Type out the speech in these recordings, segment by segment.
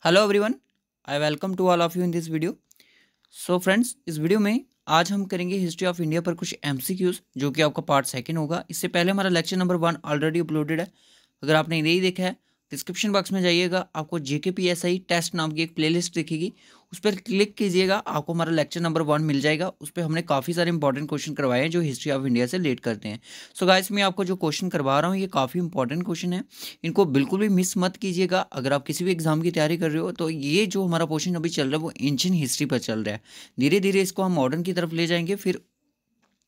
Hello everyone, I welcome to all of you in this video. So friends, इस video में आज हम करेंगे हिस्ट्री ऑफ इंडिया पर कुछ एमसीक्यूज जो कि आपका पार्ट सेकंड होगा। इससे पहले हमारा लेक्चर नंबर 1 ऑलरेडी अपलोडेड है। अगर आपने नहीं देखा है, डिस्क्रिप्शन बॉक्स में जाइएगा, आपको जेकेपीएसआई टेस्ट नाम की एक प्लेलिस्ट दिखेगी, उस पर क्लिक कीजिएगा, आपको हमारा लेक्चर नंबर 1 मिल जाएगा। उस पर हमने काफ़ी सारे इंपॉर्टेंट क्वेश्चन करवाए हैं जो हिस्ट्री ऑफ इंडिया से रिलेट करते हैं। सो गाइस, मैं आपको जो क्वेश्चन करवा रहा हूँ ये काफ़ी इंपॉर्टेंट क्वेश्चन है, इनको बिल्कुल भी मिस मत कीजिएगा। अगर आप किसी भी एग्जाम की तैयारी कर रहे हो तो ये जो हमारा पोर्शन अभी चल रहा है वो एंशिएंट हिस्ट्री पर चल रहा है। धीरे धीरे इसको हम मॉडर्न की तरफ ले जाएंगे, फिर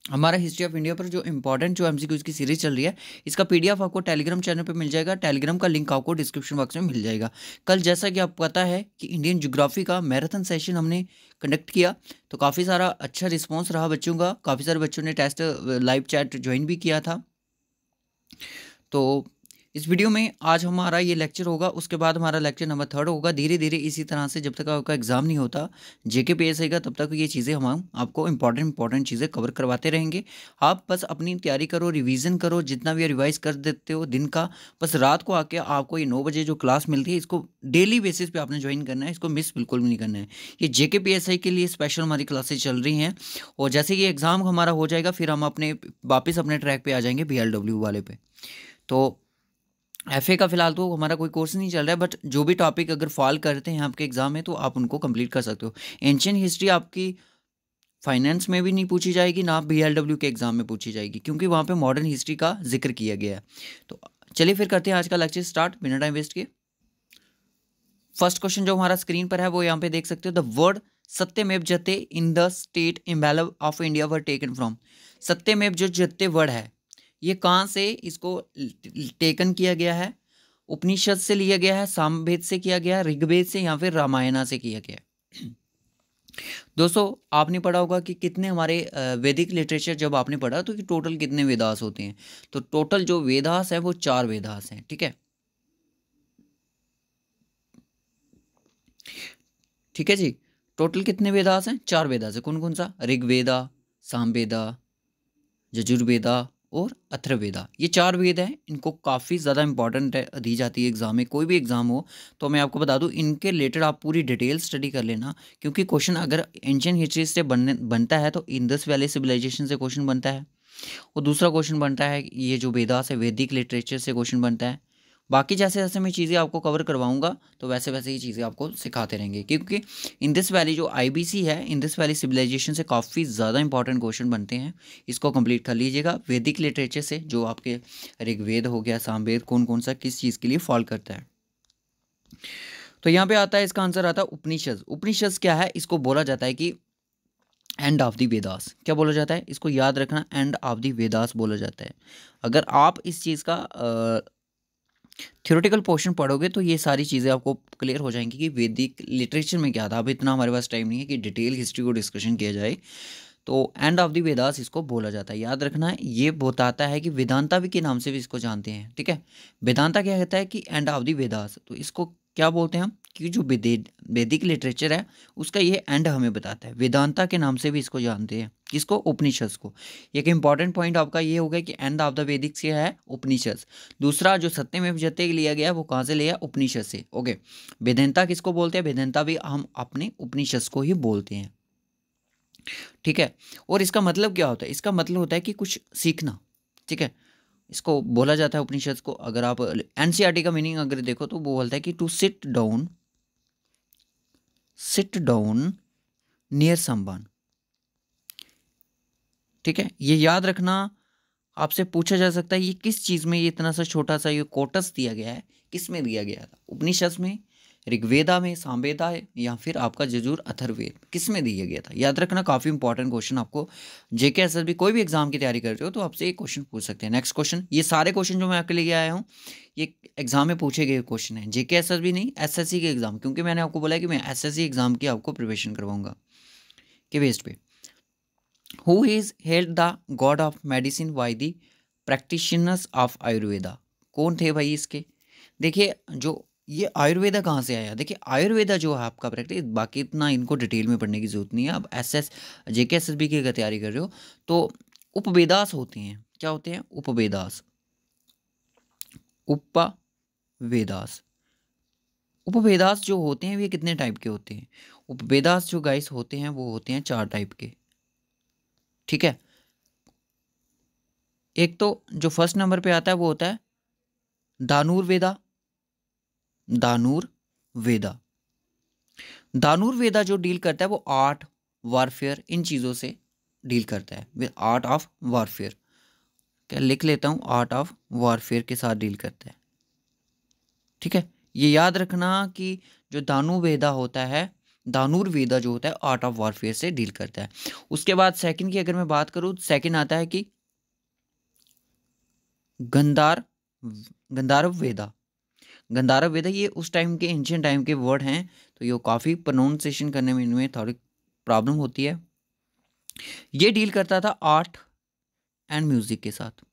हमारा हिस्ट्री ऑफ इंडिया पर जो इंपॉर्टेंट जो एमसीक्यूज की सीरीज चल रही है, इसका पीडीएफ आपको टेलीग्राम चैनल पे मिल जाएगा। टेलीग्राम का लिंक आपको डिस्क्रिप्शन बॉक्स में मिल जाएगा। कल जैसा कि आपको पता है कि इंडियन ज्योग्राफी का मैराथन सेशन हमने कंडक्ट किया, तो काफ़ी सारा अच्छा रिस्पॉन्स रहा बच्चों का। काफ़ी सारे बच्चों ने टेस्ट लाइव चैट ज्वाइन भी किया था। तो इस वीडियो में आज हमारा ये लेक्चर होगा, उसके बाद हमारा लेक्चर नंबर 3 होगा। धीरे धीरे इसी तरह से जब तक आपका एग्जाम नहीं होता जेकेपीएसआई का, तब तक ये चीज़ें हम आपको इंपॉर्टेंट चीज़ें कवर करवाते रहेंगे। आप बस अपनी तैयारी करो, रिवीजन करो, जितना भी रिवाइज कर देते हो दिन का। बस रात को आके आपको ये 9 बजे जो क्लास मिलती है, इसको डेली बेसिस पे आपने ज्वाइन करना है, इसको मिस बिल्कुल भी नहीं करना है। ये जेकेपीएसआई के लिए स्पेशल हमारी क्लासेज चल रही हैं, और जैसे ये एग्ज़ाम हमारा हो जाएगा फिर हम वापस अपने ट्रैक पर आ जाएंगे बीएलडब्ल्यू वाले पे। तो एफए का फिलहाल तो हमारा कोई कोर्स नहीं चल रहा है, बट जो भी टॉपिक अगर फॉल करते हैं आपके एग्जाम में तो आप उनको कंप्लीट कर सकते हो। एंशिएंट हिस्ट्री आपकी फाइनेंस में भी नहीं पूछी जाएगी, ना बीएलडब्ल्यू के एग्जाम में पूछी जाएगी, क्योंकि वहाँ पे मॉडर्न हिस्ट्री का जिक्र किया गया है। तो चलिए फिर करते हैं आज का लेक्चर स्टार्ट बिना टाइम वेस्ट किए। फर्स्ट क्वेश्चन जो हमारा स्क्रीन पर है वो यहाँ पे देख सकते हो। The word Satyamev Jayate in the state emblem of India were taken from. Satyamev जो जयते वर्ड है ये कहाँ से इसको टेकन किया गया है? उपनिषद से लिया गया है, सामवेद से किया गया है, ऋग्वेद से, या फिर रामायणा से किया गया है। दोस्तों, आपने पढ़ा होगा कि कितने हमारे वैदिक लिटरेचर जब आपने पढ़ा तो कि टोटल कितने वेदास होते हैं। तो टोटल जो वेदास है वो 4 वेदास हैं, ठीक है। ठीक है जी, टोटल कितने वेदास हैं? 4 वेदास है। कौन कौन सा? ऋग्वेदा, सामवेदा, यजुर्वेदा और अथर्ववेदा। ये 4 वेद हैं। इनको काफ़ी ज़्यादा इंपॉर्टेंट दी जाती है एग्जाम में, कोई भी एग्जाम हो। तो मैं आपको बता दूं, इनके रिलेटेड आप पूरी डिटेल स्टडी कर लेना, क्योंकि क्वेश्चन अगर एंशिएंट हिस्ट्री से बनता है तो इंडस वैली सिविलाइजेशन से क्वेश्चन बनता है, और दूसरा क्वेश्चन बनता है ये जो वेदास है वैदिक लिटरेचर से क्वेश्चन बनता है। बाकी जैसे जैसे मैं चीज़ें आपको कवर करवाऊंगा तो वैसे वैसे ही चीज़ें आपको सिखाते रहेंगे, क्योंकि इंडस वैली जो आईबीसी है, इंडस वैली सिविलाइजेशन से काफ़ी ज़्यादा इंपॉर्टेंट क्वेश्चन बनते हैं। इसको कंप्लीट कर लीजिएगा। वैदिक लिटरेचर से जो आपके ऋग्वेद हो गया, सामवेद, कौन कौन सा किस चीज़ के लिए फॉल करता है। तो यहाँ पे आता है, इसका आंसर आता है उपनिषद। उपनिषद क्या है? इसको बोला जाता है कि एंड ऑफ दी वेदास। क्या बोला जाता है? इसको याद रखना, एंड ऑफ दी वेदास बोला जाता है। अगर आप इस चीज़ का थ्योरेटिकल पोर्शन पढ़ोगे तो ये सारी चीज़ें आपको क्लियर हो जाएंगी कि वैदिक लिटरेचर में क्या था। अब इतना हमारे पास टाइम नहीं है कि डिटेल हिस्ट्री को डिस्कशन किया जाए। तो एंड ऑफ द वेदास इसको बोला जाता है, याद रखना है। ये बताता है कि वेदांता भी के नाम से भी इसको जानते हैं, ठीक है। वेदांता क्या कहता है कि एंड ऑफ द वेदास, तो इसको क्या बोलते हैं हम कि जो वैदिक लिटरेचर है उसका ये एंड हमें बताता है। वेदांता के नाम से भी इसको जानते हैं, किसको? उपनिषद को। एक इंपॉर्टेंट पॉइंट आपका ये होगा कि एंड ऑफ द वैदिक से है उपनिषद। दूसरा जो सत्यमेव जयते लिया गया वो कहाँ से लिया? उपनिषद से। ओके, वेदांता किसको बोलते हैं? वेदांता भी हम अपने उपनिषद को ही बोलते हैं, ठीक है। और इसका मतलब क्या होता है? इसका मतलब होता है कि कुछ सीखना, ठीक है। इसको बोला जाता है उपनिषद को। अगर आप एनसीईआरटी का मीनिंग अगर देखो तो वो बोलता है कि to sit down near someone, ठीक है। ये याद रखना। आपसे पूछा जा सकता है ये किस चीज़ में ये इतना सा छोटा सा ये कोटस दिया गया है, किस में दिया गया था? उपनिषद में, ऋग्वेदा में, सामवेदा है, या फिर आपका यजुर अथर्ववेद, किस में दिया गया था? याद रखना, काफ़ी इंपॉर्टेंट क्वेश्चन। आपको जेके एसएसबी कोई भी एग्जाम की तैयारी कर रहे हो तो आपसे एक क्वेश्चन पूछ सकते हैं। नेक्स्ट क्वेश्चन, ये सारे क्वेश्चन जो मैं आपके लिए आया हूँ ये एग्जाम में पूछे गए क्वेश्चन है, जेके एसएसबी नहीं, एसएससी के एग्जाम, क्योंकि मैंने आपको बोला कि मैं एसएससी एग्जाम की आपको प्रिपरेशन करवाऊंगा के बेस पे। Who is held the God of medicine by the practitioners of Ayurveda? कौन थे भाई इसके? देखिए, जो ये आयुर्वेदा कहाँ से आया? देखिए, आयुर्वेदा जो है आपका प्रैक्टिस, बाकी इतना इनको डिटेल में पढ़ने की जरूरत नहीं है। अब जेके एसएसबी की अगर तैयारी कर रहे हो तो उपवेदास होते हैं। क्या होते हैं? उपवेदास, उपवेदास, उपवेदास जो होते हैं वे कितने टाइप के होते हैं? उपवेदास जो गाइस होते हैं वो होते हैं 4 टाइप के, ठीक है। एक तो जो फर्स्ट नंबर पे आता है वो होता है दानुर्वेदा। दानुर्वेदा दानुर्वेदा जो डील करता है वो आर्ट, वॉरफेयर, इन चीज़ों से डील करता है, विद आर्ट ऑफ वॉरफेयर। क्या लिख लेता हूँ, आर्ट ऑफ वॉरफेयर के साथ डील करता है, ठीक है। ये याद रखना कि जो दानुवेदा होता है, दानुर्वेदा जो होता है आर्ट ऑफ वॉरफेयर से डील करता है। उसके बाद सेकंड की अगर मैं बात करूँ, सेकंड आता है कि गंधार गंधारव वेदा। गंधारव वेदा ये उस टाइम के एंशियंट टाइम के वर्ड हैं, तो ये काफ़ी प्रोनाउंसिएशन करने में इनमें थोड़ी प्रॉब्लम होती है। ये डील करता था आर्ट एंड म्यूजिक के साथ।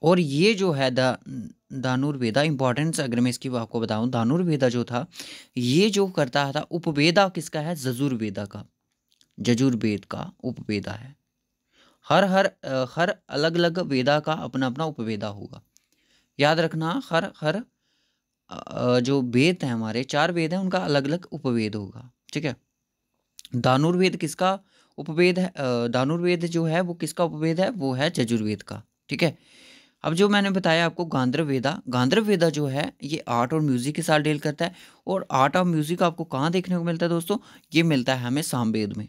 और ये जो है दानुर्वेदा, इंपॉर्टेंस अगर मैं इसकी आपको बताऊं, दानुर्वेदा जो था ये जो करता था, उपवेदा किसका है? जजुर्वेदा का। जजुर्वेद का उपवेदा है। हर अलग अलग वेदा का अपना अपना उपवेदा होगा, याद रखना। हर हर जो वेद हैं, हमारे 4 वेद हैं, उनका अलग अलग उपवेद होगा, ठीक है। दानुर्वेद किसका उपवेद है? दानुर्वेद जो है वो किसका उपवेद है? वो है यजुर्वेद का, ठीक है। अब जो मैंने बताया आपको गांधर्व वेदा, गांधर्व वेदा जो है ये आर्ट और म्यूजिक के साथ डील करता है। और आर्ट और म्यूजिक आपको कहाँ देखने को मिलता है दोस्तों? ये मिलता है हमें सामवेद में,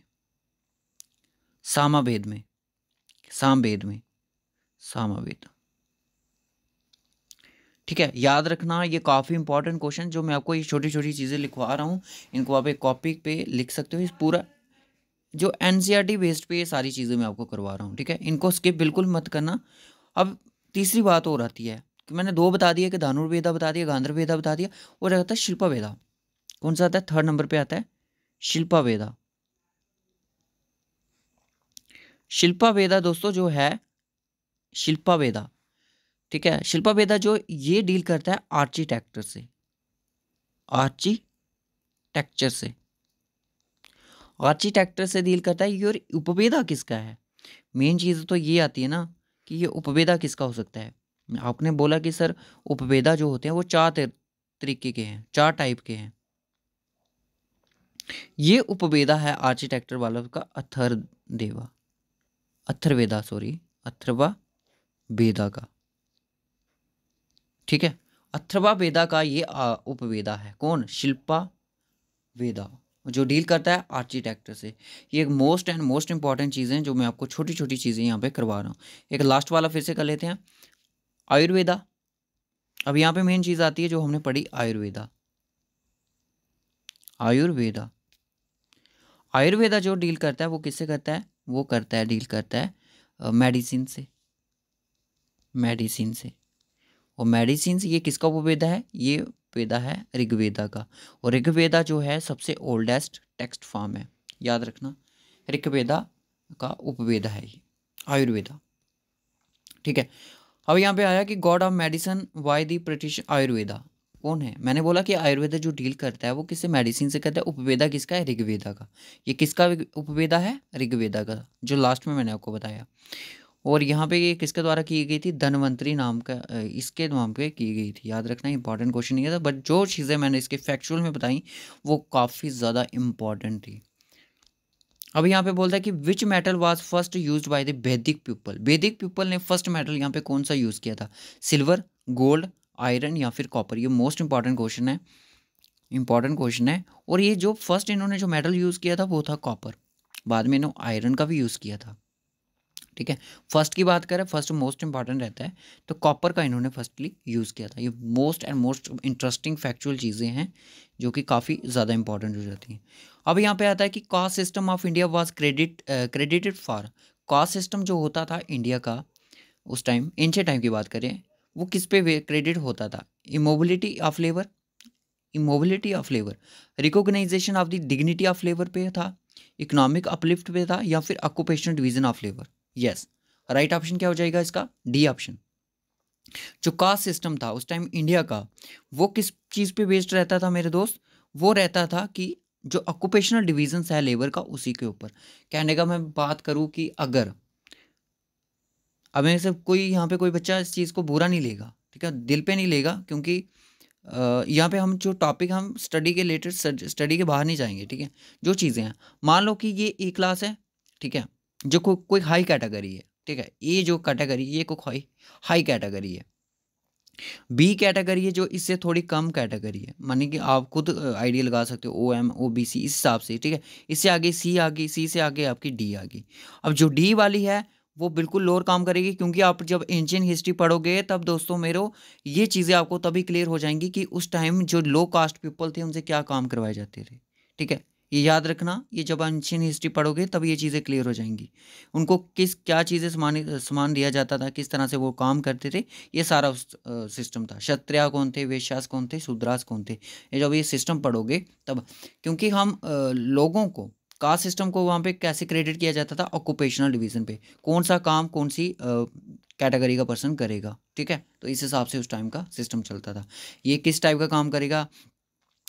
सामवेद में, सामवेद में, सामवेद, ठीक है। याद रखना, ये काफ़ी इंपॉर्टेंट क्वेश्चन जो मैं आपको ये छोटी छोटी चीज़ें लिखवा रहा हूँ, इनको आप एक कॉपी पे लिख सकते हो। इस पूरा जो एनसीईआरटी बेस्ड पे ये सारी चीज़ें मैं आपको करवा रहा हूँ, ठीक है। इनको स्किप बिल्कुल मत करना। अब तीसरी बात और आती है कि मैंने 2 बता दिया, कि धनुर्वेदा बता दिया, गांधर्व वेदा बता दिया, और आता है शिल्पा वेदा। कौन सा आता है? 3rd नंबर पे आता है शिल्पा वेदा। शिल्पा वेदा दोस्तों जो है, शिल्पा वेदा, ठीक है। शिल्पा वेदा जो ये डील करता है आर्किटेक्चर से, आर्किटेक्चर से, आर्किटेक्चर से डील करता है ये। और उपवेदा किसका है? मेन चीज़ तो ये आती है ना कि ये उपवेदा किसका हो सकता है। आपने बोला कि सर उपवेदा जो होते हैं वो 4 तरीके के हैं, 4 टाइप के हैं। ये उपवेदा है आर्किटेक्चर वाला का अथर्ववेदा, अथर्ववेदा सॉरी, अथर्वा वेदा का, ठीक है। अथर्वा वेदा का ये उपवेदा है। कौन? शिल्पा वेदा, जो डील करता है आर्किटेक्चर से। ये एक मोस्ट एंड मोस्ट इंपॉर्टेंट चीज़ें हैं जो मैं आपको छोटी छोटी चीज़ें यहाँ पे करवा रहा हूँ। एक लास्ट वाला फिर से कर लेते हैं, आयुर्वेदा। अब यहाँ पे मेन चीज़ आती है जो हमने पढ़ी, आयुर्वेदा। आयुर्वेदा, आयुर्वेदा जो डील करता है वो किससे करता है? वो करता है, डील करता है मेडिसिन से, मेडिसिन से। और मेडिसिन से ये किसका उपवेदा है? ये वेदा है ऋग्वेदा का। और ऋग्वेदा जो है सबसे ओल्डेस्ट टेक्स्ट फॉर्म है, याद रखना। ऋग्वेदा का उपवेदा है ये आयुर्वेदा, ठीक है। अब यहाँ पे आया कि god of medicine why the British Ayurveda. कौन है? मैंने बोला कि आयुर्वेदा जो डील करता है वो किससे? मेडिसिन से करता है। उपवेदा किसका है? ऋग्वेदा का। ये किसका उपवेदा है? ऋग्वेदा का, जो लास्ट में मैंने आपको बताया। और यहाँ पे ये किसके द्वारा की गई थी? धन्वंतरी नाम का, इसके नाम पे की गई थी। याद रखना, इंपॉर्टेंट क्वेश्चन नहीं था, बट जो चीज़ें मैंने इसके फैक्चुअल में बताई वो काफ़ी ज़्यादा इंपॉर्टेंट थी। अब यहाँ पे बोलता है कि which metal was first used by the Vedic people. वैदिक पीपल ने फर्स्ट मेटल यहाँ पे कौन सा यूज़ किया था? सिल्वर, गोल्ड, आयरन या फिर कॉपर? ये मोस्ट इंपॉर्टेंट क्वेश्चन है, इंपॉर्टेंट क्वेश्चन है। और ये जो फर्स्ट इन्होंने जो मेटल यूज़ किया था वो था कॉपर। बाद में इन्होंने आयरन का भी यूज़ किया था, ठीक है। फर्स्ट की बात करें, फर्स्ट मोस्ट इंपॉर्टेंट रहता है, तो कॉपर का इन्होंने फर्स्टली यूज़ किया था। ये most and most interesting factual चीज़ें हैं जो कि काफ़ी ज़्यादा इंपॉर्टेंट हो जाती हैं। अब यहाँ पे आता है कि caste system of India was credited for. Caste system जो होता था इंडिया का उस टाइम, एंशिएंट टाइम की बात करें, वो किस पे क्रेडिट होता था? Immobility of labour, immobility of labour, recognisation of the dignity of labour पे था, इकोनॉमिक अपलिफ्ट पे था, या फिर occupational division of labour. Yes, right option क्या हो जाएगा इसका? D option. जो कास्ट सिस्टम था उस टाइम इंडिया का, वो किस चीज़ पे बेस्ड रहता था मेरे दोस्त? वो रहता था कि जो ऑक्यूपेशनल डिवीजन है लेबर का, उसी के ऊपर। कहने का मैं बात करूँ कि अगर अब में से कोई यहाँ पे कोई बच्चा इस चीज़ को बुरा नहीं लेगा, ठीक है, दिल पे नहीं लेगा, क्योंकि यहाँ पे हम जो टॉपिक हम स्टडी के रिलेटेड स्टडी के बाहर नहीं जाएंगे, ठीक है। जो चीज़ें हैं, मान लो कि ये ए क्लास है, ठीक है, जो कोई हाई कैटेगरी है, ठीक है, ये जो कैटेगरी ये कोई हाई कैटेगरी है। बी कैटेगरी है जो इससे थोड़ी कम कैटेगरी है, मानी कि आप खुद आइडिया लगा सकते हो, O M O B C इस हिसाब से, ठीक है। इससे आगे सी आ गई, सी से आगे आपकी डी आ गई। अब जो डी वाली है वो बिल्कुल लोअर काम करेगी, क्योंकि आप जब एंशियंट हिस्ट्री पढ़ोगे तब दोस्तों मेरो ये चीज़ें आपको तभी क्लियर हो जाएंगी कि उस टाइम जो लो कास्ट पीपल थे उनसे क्या काम करवाए जाते थे, ठीक है। ये याद रखना, ये जब एंशियंट हिस्ट्री पढ़ोगे तब ये चीज़ें क्लियर हो जाएंगी। उनको किस क्या चीज़ें सामान दिया जाता था, किस तरह से वो काम करते थे, ये सारा सिस्टम था। क्षत्रिय कौन थे, वैश्यास कौन थे, शूद्रास कौन थे, ये जब ये सिस्टम पढ़ोगे तब, क्योंकि हम लोगों को कास्ट सिस्टम को वहाँ पे कैसे क्रेडिट किया जाता था, ऑक्यूपेशनल डिवीजन पे, कौन सा काम कौन सी कैटेगरी का पर्सन करेगा, ठीक है। तो इस हिसाब से उस टाइम का सिस्टम चलता था। ये किस टाइप का काम करेगा,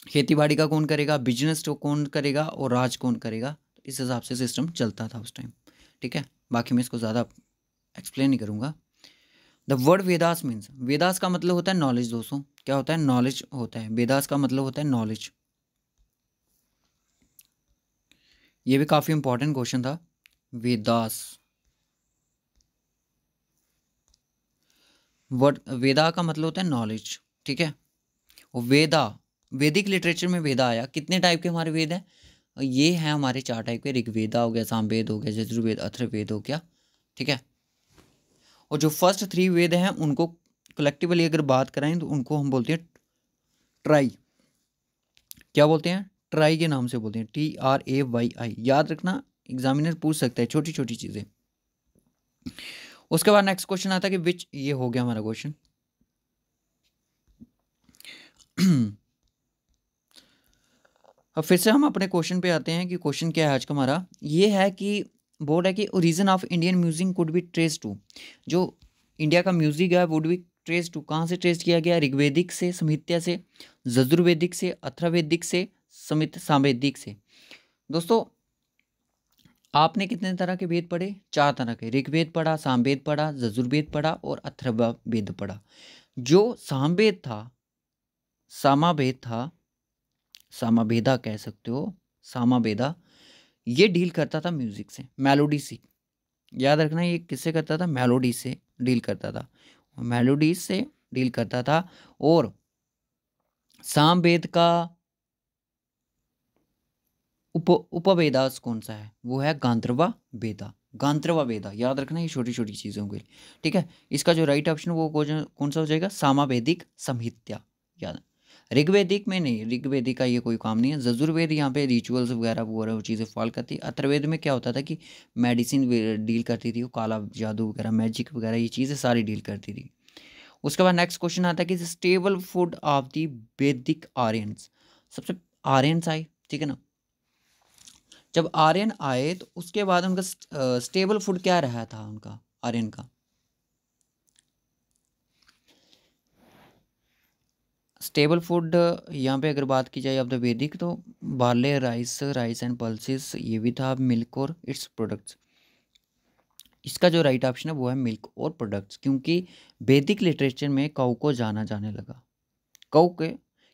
खेती बाड़ी का कौन करेगा, बिजनेस तो कौन करेगा, और राज कौन करेगा, तो इस हिसाब से सिस्टम चलता था उस टाइम, ठीक है। बाकी मैं इसको ज़्यादा एक्सप्लेन नहीं करूँगा। The word Vedas means, Vedas का मतलब होता है नॉलेज दोस्तों। क्या होता है, नॉलेज होता है। वेदास का मतलब होता है नॉलेज। ये भी काफ़ी इंपॉर्टेंट क्वेश्चन था। वेदास, वर्ड वेदा का मतलब होता है नॉलेज, ठीक है। और वेदा, वैदिक लिटरेचर में वेदा आया। कितने टाइप के हमारे वेद हैं, ये हैं हमारे 4 टाइप के। ऋग्वेदा हो गया, सामवेद हो गया, यजुर्वेद, अथर्ववेद हो गया, ठीक है। और जो फर्स्ट 3 वेद हैं उनको कलेक्टिवली अगर बात करें तो उनको हम बोलते हैं ट्राई। क्या बोलते हैं, ट्राई के नाम से बोलते हैं, TRAYI। याद रखना, एग्जामिनर पूछ सकता है छोटी छोटी चीज़ें। उसके बाद नेक्स्ट क्वेश्चन आता है कि विच, ये हो गया हमारा क्वेश्चन। अब फिर से हम अपने क्वेश्चन पे आते हैं कि क्वेश्चन क्या है आज का हमारा। ये है कि बोर्ड है कि origin of Indian music could be trace to, जो इंडिया का म्यूजिक है वुड बी ट्रेस टू, कहाँ से ट्रेस किया गया, ऋग्वेदिक से, संहिता से, यजुर्वेदिक से, अथर्ववेदिक से, समित सामवेदिक से। दोस्तों आपने कितने तरह के वेद पढ़े, 4 तरह के। ऋग्वेद पढ़ा, सामवेद पढ़ा, यजुर्वेद पढ़ा और अथर्ववेद पढ़ा। जो सामवेद था, सामावेद था, सामावेदा कह सकते हो, सामावेदा, ये डील करता था म्यूजिक से, मेलोडी से। याद रखना, ये किससे करता था, मेलोडी से डील करता था, मेलोडी से डील करता था। और सामवेद का उपवेदास कौन सा है, वो है गांधर्वा वेदा। गांधर्वा वेदा, याद रखना ये छोटी छोटी चीज़ों के लिए, ठीक है। इसका जो राइट ऑप्शन वो कौन सा हो जाएगा, सामावेदिक संहिता। याद, ऋग्वेदिक में नहीं, ऋग्वेदिक का ये कोई काम नहीं है। यजुर्वेद यहाँ पे रिचुअल्स वगैरह वो चीज़ें फॉलो करती है। अथर्ववेद में क्या होता था कि मेडिसिन डील करती थी, वो काला जादू वगैरह, मैजिक वगैरह, ये चीज़ें सारी डील करती थी। उसके बाद नेक्स्ट क्वेश्चन आता है कि स्टेबल फूड ऑफ द वैदिक आर्यंस। सबसे आर्यंस आए, ठीक है ना। जब आर्यन आए तो उसके बाद उनका स्टेबल फूड क्या रहा था उनका, आर्यन का। स्टेबल फूड यहाँ पे अगर बात की जाए ऑफ द वैदिक, तो बार्ले, राइस एंड पल्सेस, ये भी था। मिल्क और इट्स प्रोडक्ट्स। इसका जो राइट ऑप्शन है वो है मिल्क और प्रोडक्ट्स, क्योंकि वैदिक लिटरेचर में काऊ को जाना जाने लगा। काऊ के,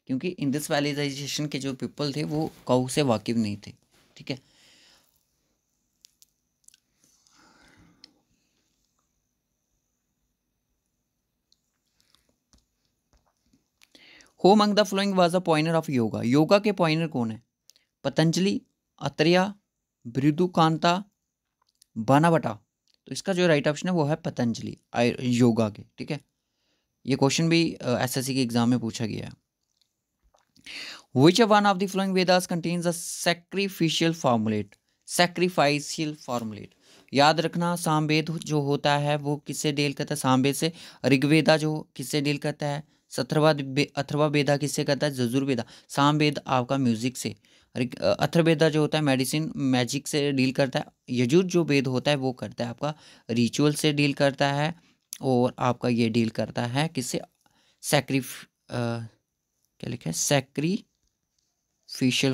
क्योंकि इंडस वैलीजाइजेशन के जो पीपल थे वो काऊ से वाकिफ नहीं थे, ठीक है। Who among the following was a pioneer of yoga. Yoga के पॉइनर कौन है, पतंजलि, अत्रेया, भृगुकांता, बानावटा। तो इसका जो राइट ऑप्शन है वो है पतंजलि योगा के, ठीक है। ये क्वेश्चन भी एसएससी के एग्जाम में पूछा गया है। Which one of the following Vedas contains a sacrificial formulate? Sacrificial formulate, याद रखना, सामवेद जो होता है वो किससे डील करता है, सामवेद से। ऋग्वेदा जो किससे डील करता है, अथर्ववेदा किससे करता है, यजुर्वेदा। सामवेद आपका म्यूजिक से। अथर्ववेदा जो होता है मेडिसिन मैजिक से डील करता है। यजुर जो वेद होता है वो करता है आपका रिचुअल से डील करता है। और आपका ये डील करता है किससे, क्या लिखा है, सैक्रिफिशियल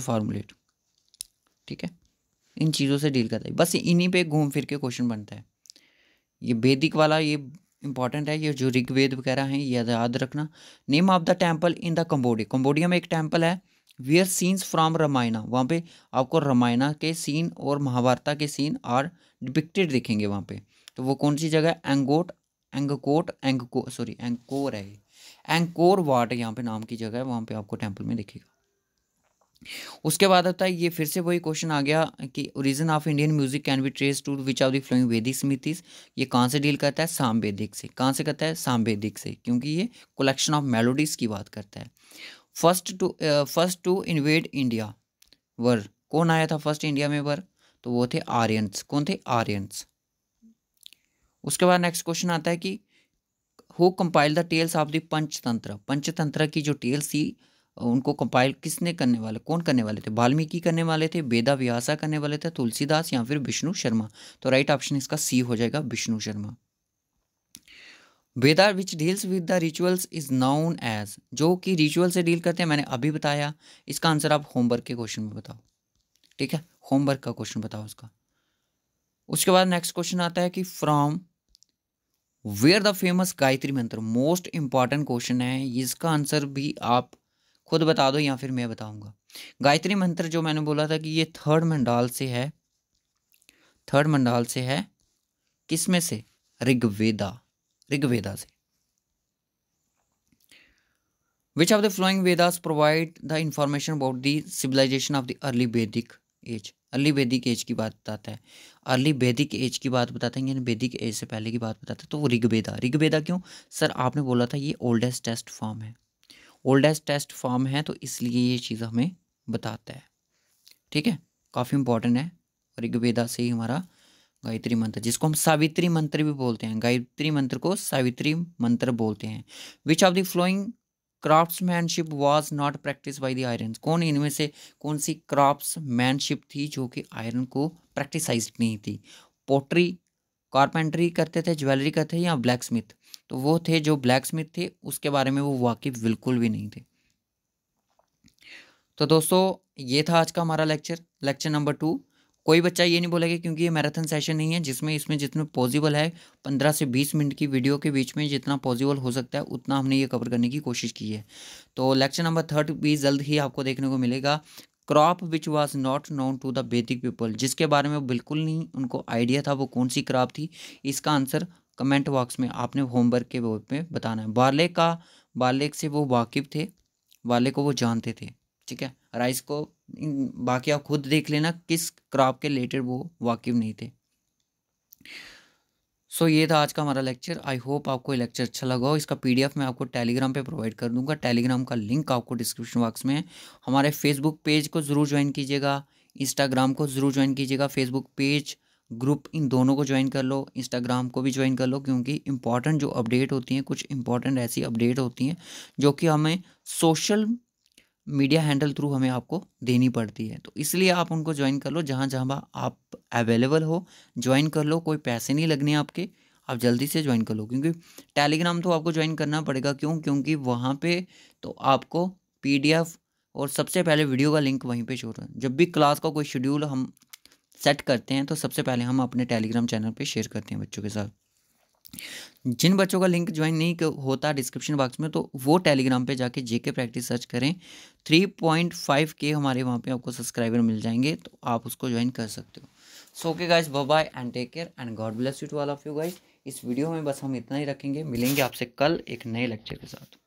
फार्मूलेट, ठीक है। इन चीज़ों से डील करता है, बस इन्हीं पे घूम फिर के क्वेश्चन बनता है। ये वैदिक वाला ये इंपॉर्टेंट है, ये जो ऋग्वेद वगैरह हैं ये याद रखना। Name of the temple in the Cambodia, Cambodia में एक टेम्पल है वियर सीन्स फ्रॉम रामायणा, वहाँ पे आपको रामायणा के सीन और महाभारता के सीन और डिपिक्टेड दिखेंगे वहाँ पे। तो वो कौन सी जगह है? एंगकोर है, एंगकोर वाट यहाँ पे नाम की जगह है, वहाँ पे आपको टेम्पल में दिखेगा। उसके बाद आता है ये फिर से वही क्वेश्चन आ गया कि origin of Indian music can be trace to which of the flowing Vedic smritis. ये कहाँ से डील करता है? सामवेदिक से। कहाँ से करता है? सामवेदिक से, क्योंकि ये कलेक्शन ऑफ मेलोडीज की बात करता है। फर्स्ट टू इन्वेड इंडिया वर, कौन आया था फर्स्ट इंडिया में वर? तो वो थे आर्यंस। कौन थे? आर्यंस। उसके बाद नेक्स्ट क्वेश्चन आता है कि who compile the tales of the Panchatantra, Panchatantra की जो टेल्स थी उनको कंपाइल किसने करने वाले, कौन करने वाले थे? वाल्मीकि करने वाले थे, वेदा व्यासा करने वाले थे, तुलसीदास या फिर विष्णु शर्मा। तो राइट ऑप्शन इसका सी हो जाएगा, Vishnu Sharma. Veda which deals with the rituals is known as, जो कि रिचुअल से डील करते हैं, मैंने अभी बताया। इसका आंसर आप होमवर्क के क्वेश्चन में बताओ, ठीक है? होमवर्क का क्वेश्चन बताओ उसका। उसके बाद नेक्स्ट क्वेश्चन आता है कि from where the famous Gayatri mantra, most important question है, इसका आंसर भी आप खुद बता दो या फिर मैं बताऊंगा। गायत्री मंत्र जो मैंने बोला था कि ये थर्ड मंडाल से है, थर्ड मंडाल से है, किसमें से? ऋग्वेदा, ऋग्वेदा से। Which of the flowing Vedas provide the information about the civilisation of the early Vedic age, early Vedic age की बात बताता है, अर्ली वैदिक एज की बात बताता है, यानी वैदिक एज से पहले की बात बताता है। तो वो ऋग्वेदा, ऋग्वेदा क्यों सर? आपने बोला था ये ओल्डेस्ट टेक्स्ट फॉर्म है, ओल्डेस्ट टेक्स्ट फॉर्म है, तो इसलिए ये चीज़ हमें बताता है, ठीक है? काफ़ी इंपॉर्टेंट है। ऋग्वेदा से ही हमारा गायत्री मंत्र, जिसको हम सावित्री मंत्र भी बोलते हैं, गायत्री मंत्र को सावित्री मंत्र बोलते हैं। विच of the flowing craftsmanship was not practice by the iron, कौन इनमें से कौन सी क्राफ्ट्समैनशिप थी जो कि आयरन को प्रैक्टिसाइज नहीं थी? पोट्री, कारपेंटरी करते थे, ज्वेलरी करते थे, या ब्लैक स्मिथ? तो वो थे जो ब्लैक स्मिथ थे, उसके बारे में वो वाकिफ बिल्कुल भी नहीं थे। तो दोस्तों ये था आज का हमारा लेक्चर, लेक्चर नंबर 2। कोई बच्चा ये नहीं बोलेगा, क्योंकि ये मैराथन सेशन नहीं है जिसमें इसमें जितना पॉसिबल है 15 से 20 मिनट की वीडियो के बीच में जितना पॉसिबल हो सकता है उतना हमने ये कवर करने की कोशिश की है। तो लेक्चर नंबर 3 भी जल्द ही आपको देखने को मिलेगा। Crop which was not known to the Vedic people, जिसके बारे में बिल्कुल नहीं उनको आइडिया था, वो कौन सी क्रॉप थी? इसका आंसर कमेंट बॉक्स में आपने होमवर्क के बोर्ड में बताना है। बाले से वो वाकिफ थे, बाले को वो जानते थे, ठीक है? राइस को बाकी आप खुद देख लेना किस क्रॉप के रिलेटेड वो वाकिफ नहीं थे। सो ये था आज का हमारा लेक्चर। आई होप आपको ये लेक्चर अच्छा लगा हो। इसका पीडीएफ मैं आपको टेलीग्राम पे प्रोवाइड कर दूंगा, टेलीग्राम का लिंक आपको डिस्क्रिप्शन बॉक्स में है। हमारे फेसबुक पेज को ज़रूर ज्वाइन कीजिएगा, इंस्टाग्राम को ज़रूर ज्वाइन कीजिएगा। फेसबुक पेज ग्रुप इन दोनों को ज्वाइन कर लो, इंस्टाग्राम को भी ज्वाइन कर लो, क्योंकि इंपॉर्टेंट जो अपडेट होती हैं, कुछ इंपॉर्टेंट ऐसी अपडेट होती हैं जो कि हमें सोशल मीडिया हैंडल थ्रू हमें आपको देनी पड़ती है। तो इसलिए आप उनको ज्वाइन कर लो, जहाँ जहाँ आप अवेलेबल हो ज्वाइन कर लो, कोई पैसे नहीं लगने आपके, आप जल्दी से ज्वाइन कर लो। क्योंकि टेलीग्राम तो आपको ज्वाइन करना पड़ेगा, क्यों? क्योंकि वहाँ पे तो आपको पीडीएफ और सबसे पहले वीडियो का लिंक वहीं पे शो रहा है। जब भी क्लास का कोई शेड्यूल हम सेट करते हैं तो सबसे पहले हम अपने टेलीग्राम चैनल पर शेयर करते हैं बच्चों के साथ। जिन बच्चों का लिंक ज्वाइन नहीं होता डिस्क्रिप्शन बॉक्स में, तो वो टेलीग्राम पे जाके जेके प्रैक्टिस सर्च करें। 3.5K हमारे वहाँ पे आपको सब्सक्राइबर मिल जाएंगे, तो आप उसको ज्वाइन कर सकते हो। So okay guys, bye bye and take care and god bless you to all of you guys. इस वीडियो में बस हम इतना ही रखेंगे, मिलेंगे आपसे कल एक नए लेक्चर के साथ।